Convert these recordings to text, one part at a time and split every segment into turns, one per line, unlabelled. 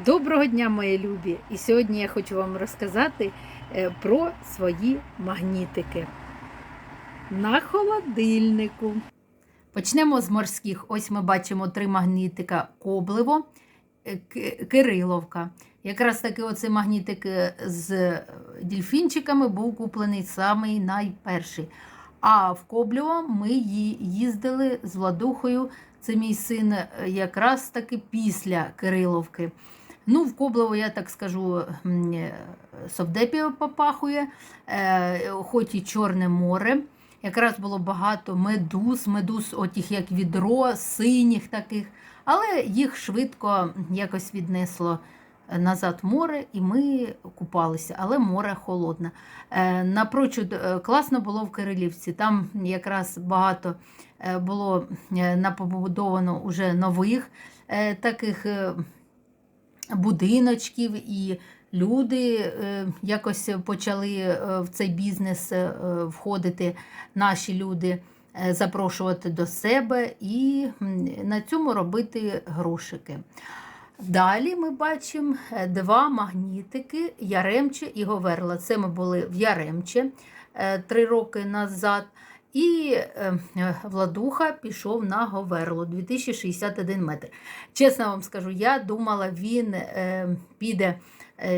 Доброго дня, мої любі! І сьогодні я хочу вам розказати про свої магнітики на холодильнику. Почнемо з морських. Ось ми бачимо 3 магнітика: Коблево, Кириловка. Якраз таки оцей магнітик з дельфінчиками був куплений самий найперший. А в Коблево ми їздили з Владухою, це мій син, якраз таки після Кириловки. Ну, в Коблево, я так скажу, совдепію попахує, хоч і Чорне море. Якраз було багато медуз, отих як відро, синіх таких, але їх швидко якось віднесло назад в море, і ми купалися, але море холодне. Напрочуд класно було в Кирилівці, там якраз багато було напобудовано уже нових таких будиночків, і люди якось почали в цей бізнес входити, наші люди запрошувати до себе і на цьому робити грошики. Далі ми бачимо 2 магнітики Яремче і Говерла. Це ми були в Яремче 3 роки назад. І Владуха пішов на Говерло, 2061 метр. Чесно вам скажу, я думала, він піде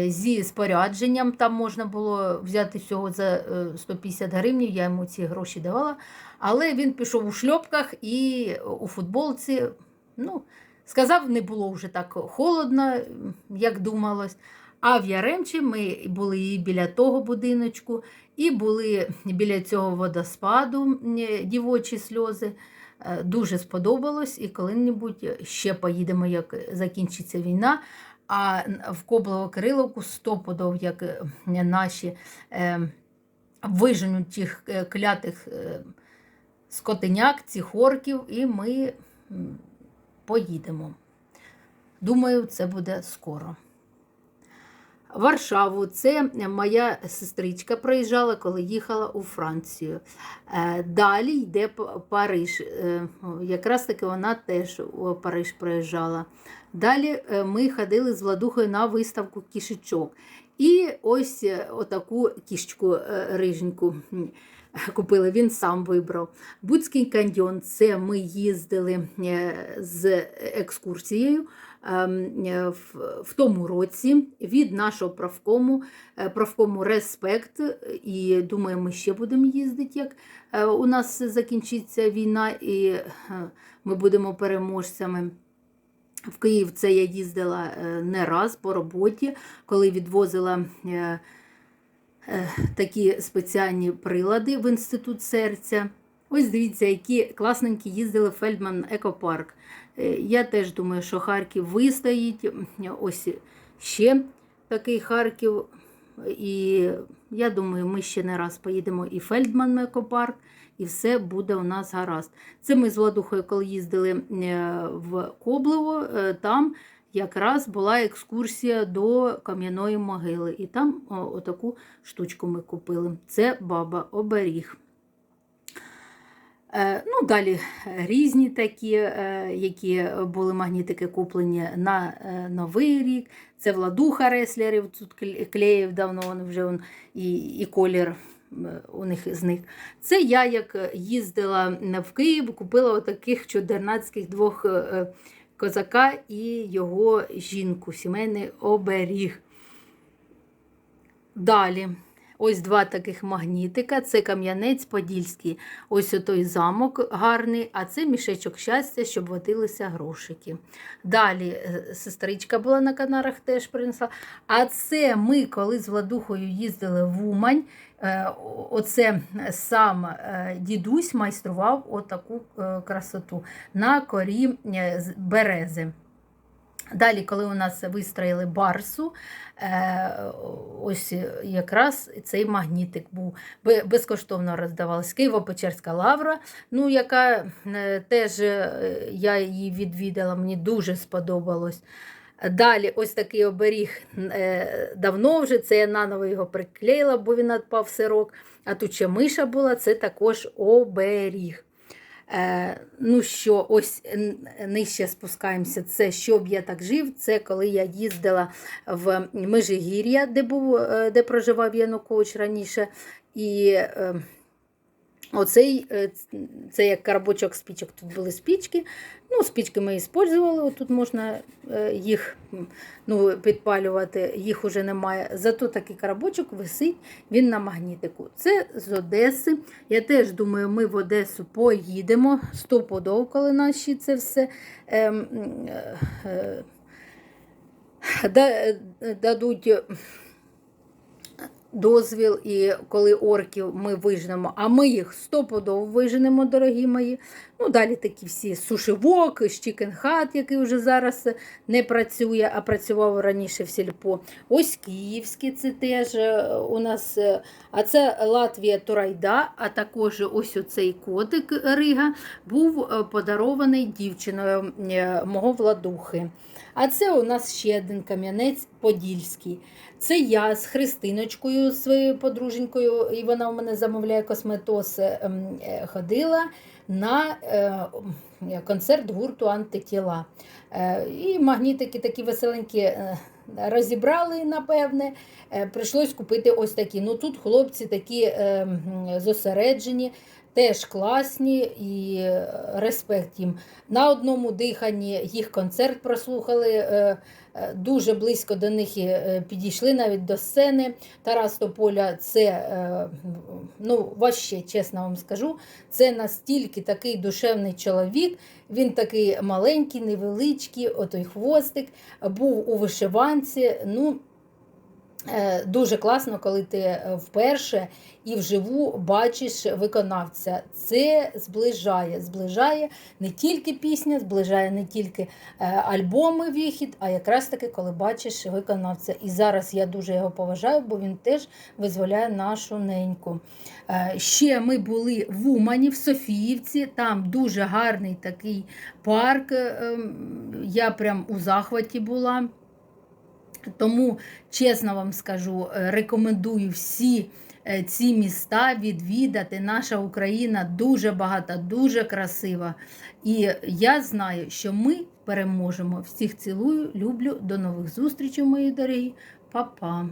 зі спорядженням, там можна було взяти всього за 150 гривень, я йому ці гроші давала, але він пішов у шльопках і у футболці, ну, сказав, не було вже так холодно, як думалось. А в Яремчі ми були і біля того будиночку, і були біля цього водоспаду «Дівочі сльози». Дуже сподобалось, і коли-небудь ще поїдемо, як закінчиться війна. А в Коблево-Кириловку стопудов, як наші виженуть тих клятих скотиняк, цих орків, і ми поїдемо. Думаю, це буде скоро. Варшаву. Це моя сестричка проїжджала, коли їхала у Францію. Далі йде Париж. Якраз таки вона теж у Париж проїжджала. Далі ми ходили з Владухою на виставку кішечок. І ось отаку кішечку риженьку купили, він сам вибрав. Буцький каньйон, це ми їздили з екскурсією в тому році від нашого правкому «Респект», і думаю, ми ще будемо їздити, як у нас закінчиться війна і ми будемо переможцями. В Київ це я їздила не раз по роботі, коли відвозила такі спеціальні прилади в Інститут серця. Ось дивіться, які класненькі їздили в Фельдман екопарк. Я теж думаю, що Харків вистоїть. Ось ще такий Харків. І я думаю, ми ще не раз поїдемо і в Фельдман екопарк, і все буде у нас гаразд. Це ми з Владухою, коли їздили в Коблево, там якраз була екскурсія до Кам'яної могили. І там отаку штучку ми купили. Це баба-оберіг. Ну, далі різні такі, які були магнітики куплені на Новий рік. Це Владуха Реслерів, тут клеїв давно, вже і колір у них зник. Це я, як їздила в Київ, купила отаких чудернацьких 2 козака і його жінку, сімейний оберіг. Далі. Ось 2 таких магнітика, це Кам'янець-Подільський, ось отой замок гарний, а це мішечок щастя, щоб водилися грошики. Далі сестричка була на Канарах, теж принесла. А це ми, коли з Владухою їздили в Умань, оце сам дідусь майстрував отаку красоту на корі берези. Далі, коли у нас вистроїли барсу, ось якраз цей магнітик був, безкоштовно роздавалась. Києво-Печерська лавра, ну, яка теж я її відвідала, мені дуже сподобалось. Далі ось такий оберіг давно вже, це я наново його приклеїла, бо він відпав сирок. А тут ще миша була, це також оберіг. Ну що, ось нижче спускаємося. Це «Щоб я так жив». Це коли я їздила в Межигір'я, де проживав Янукович раніше. І оцей, це як коробочок спічок, тут були спічки. Ну, спічки ми використовували, тут можна їх підпалювати, їх вже немає. Зато такий коробочок висить, він на магнітику. Це з Одеси. Я теж думаю, ми в Одесу поїдемо стопудово, коли наші це все дадуть дозвіл, і коли орків ми виженемо, а ми їх стопудово виженемо, дорогі мої. Ну, далі такі всі сушивок, Чікенхат, який вже зараз не працює, а працював раніше в сільпо. Ось київський, це теж у нас, а це Латвія Турайда, а також ось оцей котик Рига був подарований дівчиною мого Владухи. А це у нас ще один Кам'янець Подільський. Це я з Христиночкою, своєю подруженькою, і вона у мене замовляє косметоз, ходила на концерт гурту «Антитіла». І магнітики такі веселенькі розібрали, напевне, прийшлось купити ось такі. Ну тут хлопці такі зосереджені, теж класні, і респект їм. На одному диханні їх концерт прослухали, дуже близько до них підійшли, навіть до сцени. Тарас Тополя, це, вообще, чесно вам скажу, це настільки такий душевний чоловік, він такий маленький, невеличкий, отой хвостик, був у вишиванці, дуже класно, коли ти вперше і вживу бачиш виконавця. Це зближає не тільки пісня, зближає не тільки альбоми вихід, а якраз таки, коли бачиш виконавця. І зараз я дуже його поважаю, бо він теж визволяє нашу неньку. Ще ми були в Умані, в Софіївці, там дуже гарний такий парк, я прям у захваті була. Тому, чесно вам скажу, рекомендую всі ці міста відвідати. Наша Україна дуже багата, дуже красива. І я знаю, що ми переможемо. Всіх цілую, люблю. До нових зустрічей, мої дорогі. Па-па.